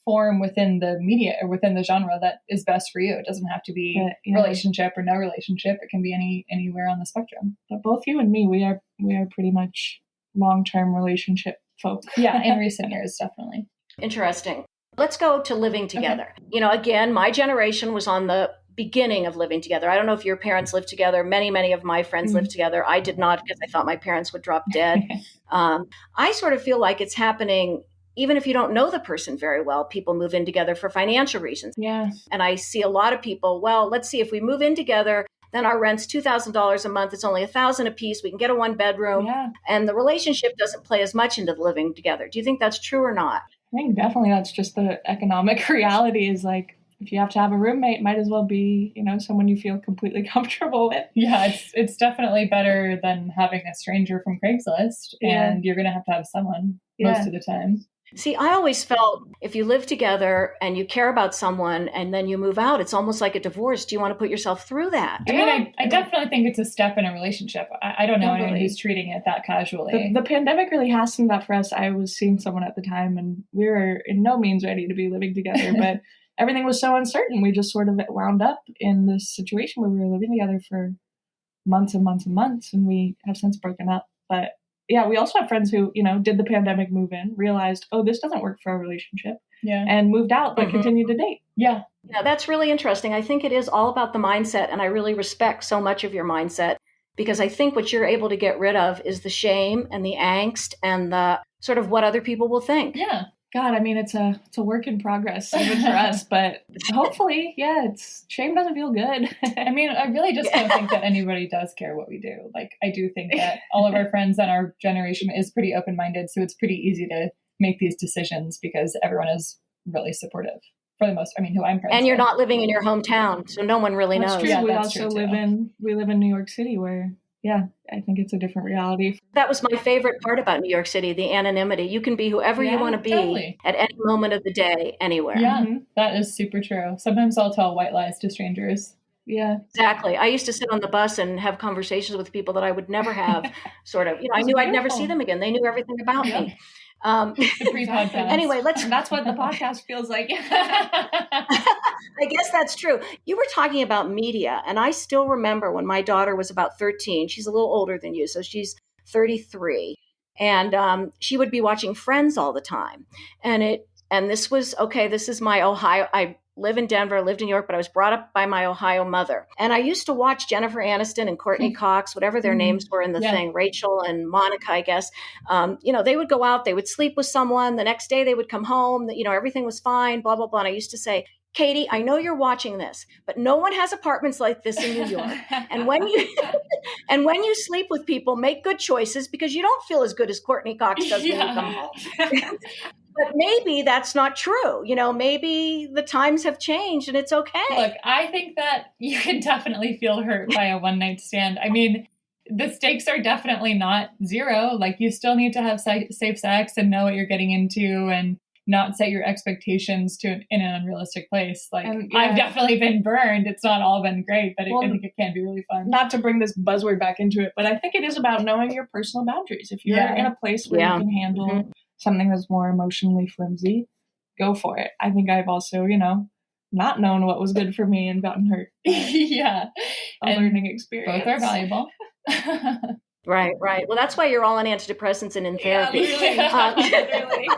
form within the media or within the genre that is best for you. It doesn't have to be relationship or no relationship. It can be anywhere on the spectrum. But both you and me, we are pretty much long-term relationship folk. Yeah, in recent years, definitely. Interesting. Let's go to living together. Okay. Again, my generation was on the beginning of living together. I don't know if your parents lived together. Many of my friends lived together. I did not, because I thought my parents would drop dead. I sort of feel like it's happening. Even if you don't know the person very well, people move in together for financial reasons. Yeah. And I see a lot of people, let's see, if we move in together, then our rent's $2,000 a month. It's only $1,000 a piece. We can get a 1-bedroom. Yeah. And the relationship doesn't play as much into the living together. Do you think that's true or not? I think definitely that's just the economic reality is like, if you have to have a roommate, might as well be, someone you feel completely comfortable with. Yeah, it's definitely better than having a stranger from Craigslist. And you're going to have someone most of the time. See, I always felt if you live together and you care about someone and then you move out, it's almost like a divorce. Do you want to put yourself through that? I mean, I definitely think it's a step in a relationship. I don't know anyone who's treating it that casually. The pandemic really hastened that for us. I was seeing someone at the time and we were in no means ready to be living together, but everything was so uncertain. We just sort of wound up in this situation where we were living together for months and months and months, and we have since broken up. But we also have friends who, did the pandemic move in, realized, this doesn't work for our relationship, and moved out, but continued to date. Yeah, that's really interesting. I think it is all about the mindset, and I really respect so much of your mindset, because I think what you're able to get rid of is the shame and the angst and the sort of what other people will think. Yeah. God, I mean, it's a work in progress even for us, but hopefully, shame doesn't feel good. I mean, I really just don't think that anybody does care what we do. Like, I do think that all of our friends and our generation is pretty open-minded, so it's pretty easy to make these decisions because everyone is really supportive for the most. I mean, who I'm friends with. And you're not living in your hometown, so no one really knows. That's true. Yeah, we also live in New York City, where I think it's a different reality. That was my favorite part about New York City, the anonymity. You can be whoever you want to be at any moment of the day, anywhere. Yeah, that is super true. Sometimes I'll tell white lies to strangers. Yeah. Exactly. I used to sit on the bus and have conversations with people that I would never have sort of, I knew I'd never see them again. They knew everything about me. The pre-podcast. Anyway, that's what the podcast feels like. I guess that's true. You were talking about media, and I still remember when my daughter was about 13. She's a little older than you, so she's 33. And she would be watching Friends all the time. And this was, this is my Ohio. I live in Denver, lived in New York, but I was brought up by my Ohio mother. And I used to watch Jennifer Aniston and Courtney Cox, whatever their names were in the thing, Rachel and Monica, I guess. They would go out, they would sleep with someone. The next day they would come home, everything was fine, blah, blah, blah. And I used to say, Katie, I know you're watching this, but no one has apartments like this in New York. And when you sleep with people, make good choices because you don't feel as good as Courtney Cox does when you come home. But maybe that's not true. Maybe the times have changed and it's okay. Look, I think that you can definitely feel hurt by a one-night stand. I mean, the stakes are definitely not zero. Like, you still need to have safe sex and know what you're getting into and not set your expectations in an unrealistic place. Like, I've definitely been burned. It's not all been great, but I think it can be really fun. Not to bring this buzzword back into it, but I think it is about knowing your personal boundaries. If you're in a place where you can handle something that's more emotionally flimsy, go for it. I think I've also, not known what was good for me and gotten hurt. Yeah. Learning experience. Both are valuable. Right. Well, that's why you're all on antidepressants and in therapy. Yeah, literally.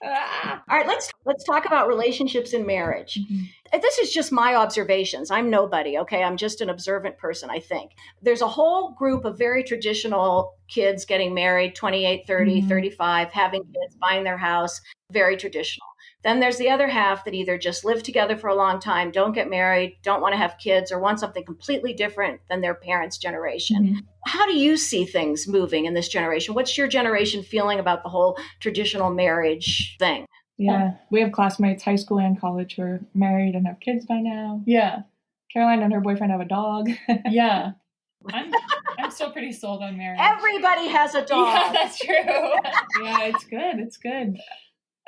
All right, let's talk about relationships in marriage. Mm-hmm. This is just my observations. I'm nobody, okay? I'm just an observant person, I think. There's a whole group of very traditional kids getting married, 28, 30, 35, having kids, buying their house, very traditional. Then there's the other half that either just live together for a long time, don't get married, don't want to have kids, or want something completely different than their parents' generation. Mm-hmm. How do you see things moving in this generation? What's your generation feeling about the whole traditional marriage thing? Yeah, we have classmates, high school and college, who are married and have kids by now. Yeah. Caroline and her boyfriend have a dog. Yeah. I'm still pretty sold on marriage. Everybody has a dog. Yeah, that's true. Yeah, it's good.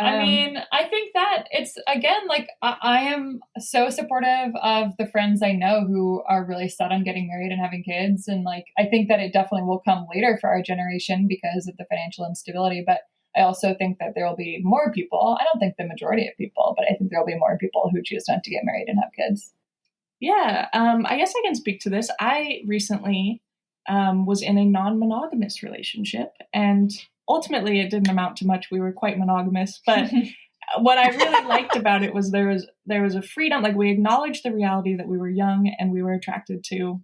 I mean, I think that it's, again, like, I am so supportive of the friends I know who are really set on getting married and having kids. And, like, I think that it definitely will come later for our generation because of the financial instability. But I also think that there will be more people. I don't think the majority of people, but I think there will be more people who choose not to get married and have kids. Yeah, I guess I can speak to this. I recently was in a non-monogamous relationship, and ultimately it didn't amount to much. We were quite monogamous, but what I really liked about it was there was a freedom. Like, we acknowledged the reality that we were young and we were attracted to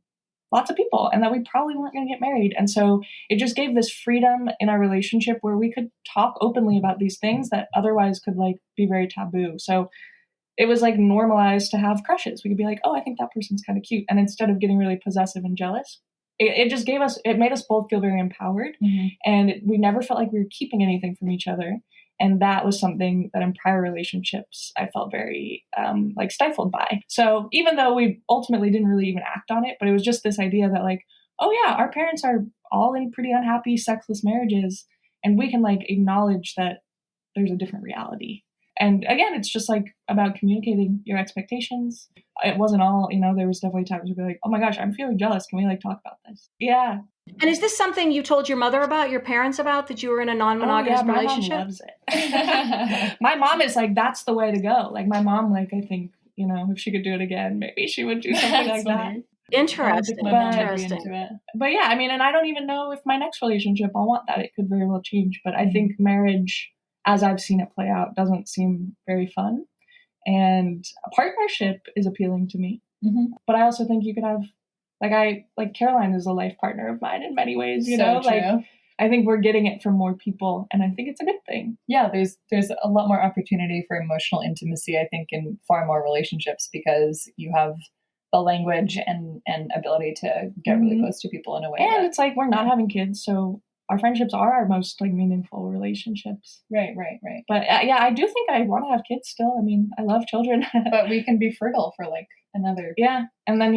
lots of people and that we probably weren't going to get married. And so it just gave this freedom in our relationship where we could talk openly about these things that otherwise could, like, be very taboo. So it was, like, normalized to have crushes. We could be like, oh, I think that person's kind of cute. And instead of getting really possessive and jealous, it made us both feel very empowered. Mm-hmm. And we never felt like we were keeping anything from each other. And that was something that in prior relationships, I felt very stifled by. So even though we ultimately didn't really even act on it, but it was just this idea that, like, oh yeah, our parents are all in pretty unhappy sexless marriages. And we can, like, acknowledge that there's a different reality. And again, it's just, like, about communicating your expectations. It wasn't all, there was definitely times where we'd be like, oh my gosh, I'm feeling jealous. Can we, like, talk about this? Yeah. And is this something you told your mother about, your parents about, that you were in a non-monogamous relationship? My mom loves it. My mom is like, that's the way to go. Like, my mom, like, I think, if she could do it again, maybe she would do something like that. Interesting. But yeah, I mean, and I don't even know if my next relationship I'll want that. It could very well change. But I think marriage, as I've seen it play out, doesn't seem very fun. And a partnership is appealing to me. Mm-hmm. But I also think you could have, like Caroline is a life partner of mine in many ways, so true. Like, I think we're getting it from more people, and I think it's a good thing. Yeah, there's a lot more opportunity for emotional intimacy, I think, in far more relationships because you have the language and ability to get really close to people in a way. And it's like, we're not having kids, so our friendships are our most, like, meaningful relationships. Right. But yeah, I do think I want to have kids still. I mean, I love children. But we can be fertile for, like, another... Yeah, and then,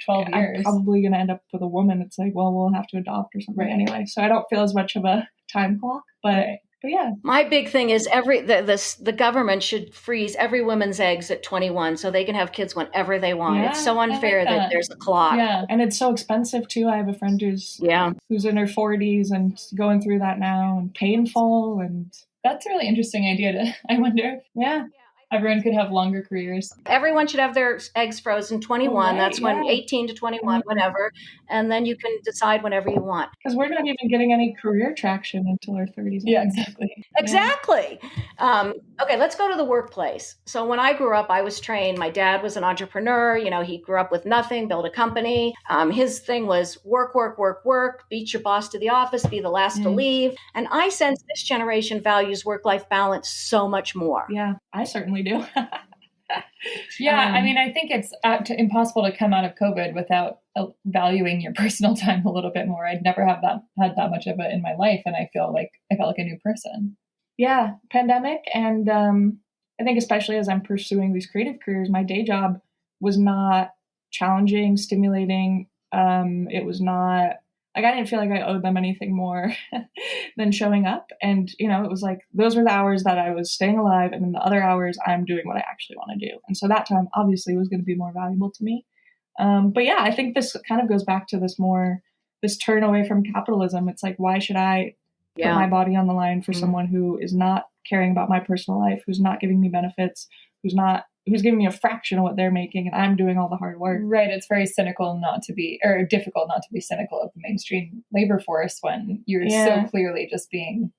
12 years. I'm probably going to end up with a woman. It's like, well, we'll have to adopt or something anyway. So I don't feel as much of a time clock. But But yeah. My big thing is the government should freeze every woman's eggs at 21 so they can have kids whenever they want. Yeah, it's so unfair that there's a clock. Yeah. And it's so expensive too. I have a friend who's in her 40s and going through that now, and painful. And that's a really interesting idea. I wonder if everyone could have longer careers. Everyone should have their eggs frozen 21. Right, that's when 18 to 21, whatever. And then you can decide whenever you want. Because we're not even getting any career traction until our 30s. Yeah, exactly. Exactly. Yeah. Okay, let's go to the workplace. So when I grew up, I was trained. My dad was an entrepreneur. He grew up with nothing, built a company. His thing was work, work, work, work, beat your boss to the office, be the last to leave. And I sense this generation values work-life balance so much more. Yeah, I certainly do. Yeah, I mean, I think it's impossible to come out of COVID without valuing your personal time a little bit more. I'd never had that much of it in my life, and I felt like a new person. Yeah, pandemic, and I think especially as I'm pursuing these creative careers, my day job was not challenging, stimulating. It was not like I didn't feel like I owed them anything more than showing up. And, it was like those were the hours that I was staying alive. And then the other hours I'm doing what I actually want to do. And so that time obviously was going to be more valuable to me. But yeah, I think this kind of goes back to this turn away from capitalism. It's like, why should I put my body on the line for someone who is not caring about my personal life, who's not giving me benefits, who's giving me a fraction of what they're making, and I'm doing all the hard work. Right. It's very difficult not to be cynical of the mainstream labor force when you're so clearly just being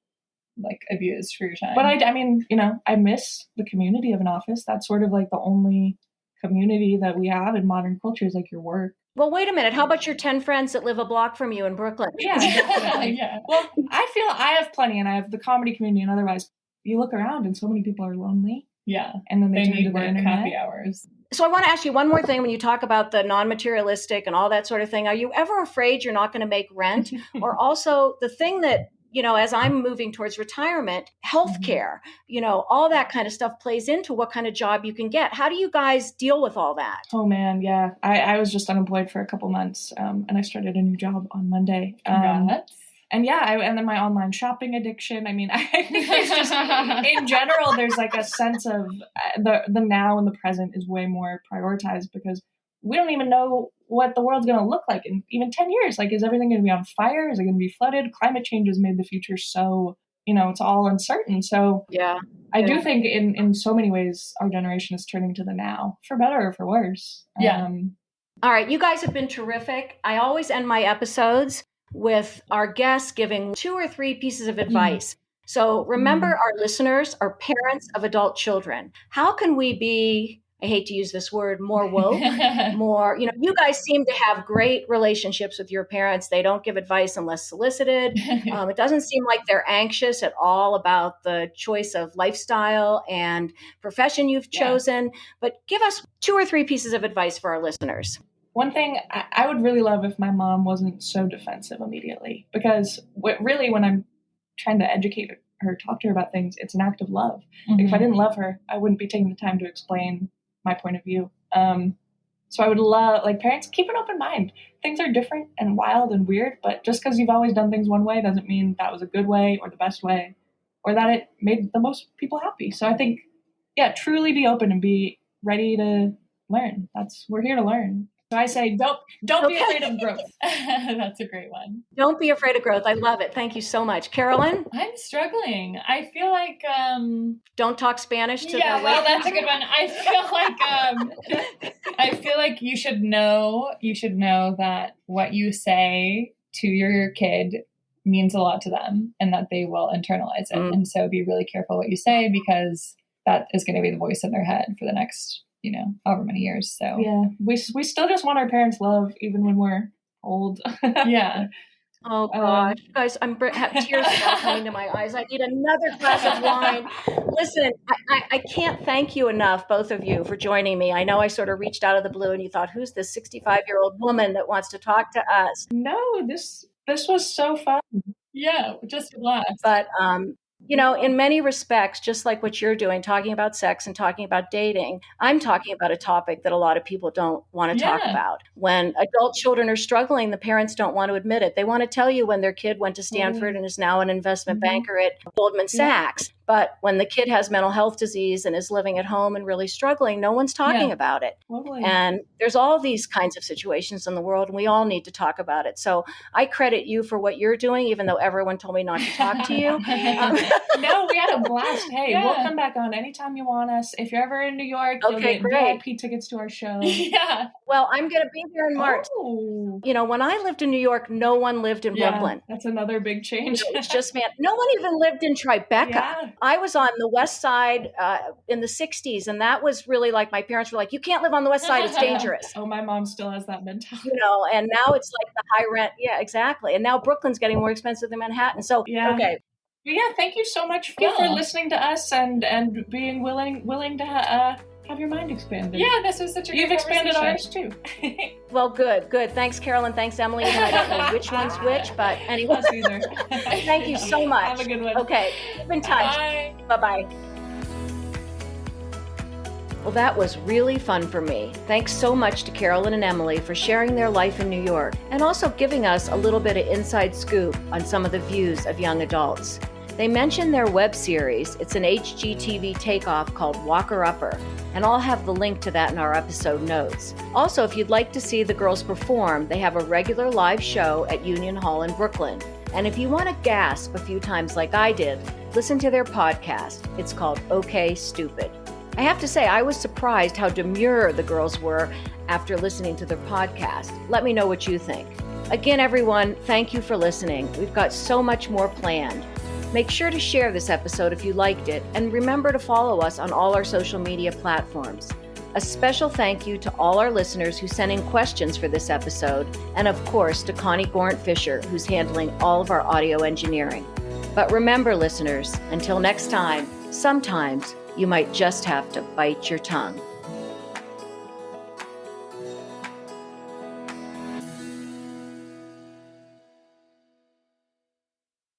like abused for your time. But I mean, I miss the community of an office. That's sort of like the only community that we have in modern culture is like your work. Well, wait a minute. How about your 10 friends that live a block from you in Brooklyn? Yeah, definitely. Yeah. Well, I feel I have plenty, and I have the comedy community, and otherwise you look around and so many people are lonely. Yeah. And then they turn need to the internet. Happy hours. So I want to ask you one more thing when you talk about the non-materialistic and all that sort of thing. Are you ever afraid you're not going to make rent? Or also the thing that, as I'm moving towards retirement, healthcare, all that kind of stuff plays into what kind of job you can get. How do you guys deal with all that? Oh, man. Yeah. I was just unemployed for a couple months and I started a new job on Monday. And and then my online shopping addiction. I mean, I think there's just, in general, there's like a sense of the now and the present is way more prioritized because we don't even know what the world's going to look like in even 10 years. Like, is everything going to be on fire? Is it going to be flooded? Climate change has made the future so, it's all uncertain. So I do think in so many ways, our generation is turning to the now, for better or for worse. Yeah. All right. You guys have been terrific. I always end my episodes with our guests giving 2 or 3 pieces of advice. So remember, our listeners are parents of adult children. How can we be, I hate to use this word, more woke, more, you guys seem to have great relationships with your parents. They don't give advice unless solicited. It doesn't seem like they're anxious at all about the choice of lifestyle and profession you've chosen. But give us 2 or 3 pieces of advice for our listeners. One thing I would really love if my mom wasn't so defensive immediately, because really when I'm trying to educate her, talk to her about things, it's an act of love. Like if I didn't love her, I wouldn't be taking the time to explain my point of view. So I would love, parents, keep an open mind. Things are different and wild and weird, but just because you've always done things one way doesn't mean that was a good way or the best way or that it made the most people happy. So I think, truly be open and be ready to learn. We're here to learn. So I say, don't be afraid of growth. That's a great one. Don't be afraid of growth. I love it. Thank you so much. Carolyn? I'm struggling. I feel like... Don't talk Spanish to Yeah, well, that's a good one. I feel like you should know that what you say to your kid means a lot to them and that they will internalize it. And so be really careful what you say because that is going to be the voice in their head for the next however many years. So we still just want our parents' love even when we're old. Yeah. Oh gosh, guys, tears are coming to my eyes. I need another glass of wine. Listen, I can't thank you enough, both of you, for joining me. I know I sort of reached out of the blue and you thought, who's this 65-year-old woman that wants to talk to us? No, this was so fun. Yeah, just relax. But You know, in many respects, just like what you're doing, talking about sex and talking about dating, I'm talking about a topic that a lot of people don't want to talk about. When adult children are struggling, the parents don't want to admit it. They want to tell you when their kid went to Stanford and is now an investment banker at Goldman Sachs. But when the kid has mental health disease and is living at home and really struggling, no one's talking about it. And there's all these kinds of situations in the world, and we all need to talk about it. So I credit you for what you're doing, even though everyone told me not to talk to you. No, we had a blast. Hey, we'll come back on anytime you want us. If you're ever in New York, you'll get VIP tickets to our show. Well, I'm going to be there in March. You know, when I lived in New York, no one lived in Brooklyn. That's another big change. It's just, man, no one even lived in Tribeca. I was on the West Side in the 60s, and that was really like, my parents were like, you can't live on the West Side, it's dangerous. Oh, my mom still has that mentality. You know, and now it's like the high rent. Yeah, exactly. And now Brooklyn's getting more expensive than Manhattan. So, okay. Yeah, thank you so much for listening to us and being willing to have your mind expanded. Yeah, this was such a You've expanded ours too. Well, good. Thanks, Carolyn. Thanks, Emily. And I don't know which one's which, but anyway. Us either. Thank you so much. Have a good one. Okay, keep in touch. Bye. Bye-bye. Well, that was really fun for me. Thanks so much to Carolyn and Emily for sharing their life in New York and also giving us a little bit of inside scoop on some of the views of young adults. They mentioned their web series. It's an HGTV takeoff called Walker Upper, and I'll have the link to that in our episode notes. Also, if you'd like to see the girls perform, they have a regular live show at Union Hall in Brooklyn. And if you want to gasp a few times like I did, listen to their podcast. It's called Okay Stupid. I have to say, I was surprised how demure the girls were after listening to their podcast. Let me know what you think. Again, everyone, thank you for listening. We've got so much more planned. Make sure to share this episode if you liked it, and remember to follow us on all our social media platforms. A special thank you to all our listeners who sent in questions for this episode, and of course to Connie Gorant Fisher, who's handling all of our audio engineering. But remember, listeners, until next time, sometimes you might just have to bite your tongue.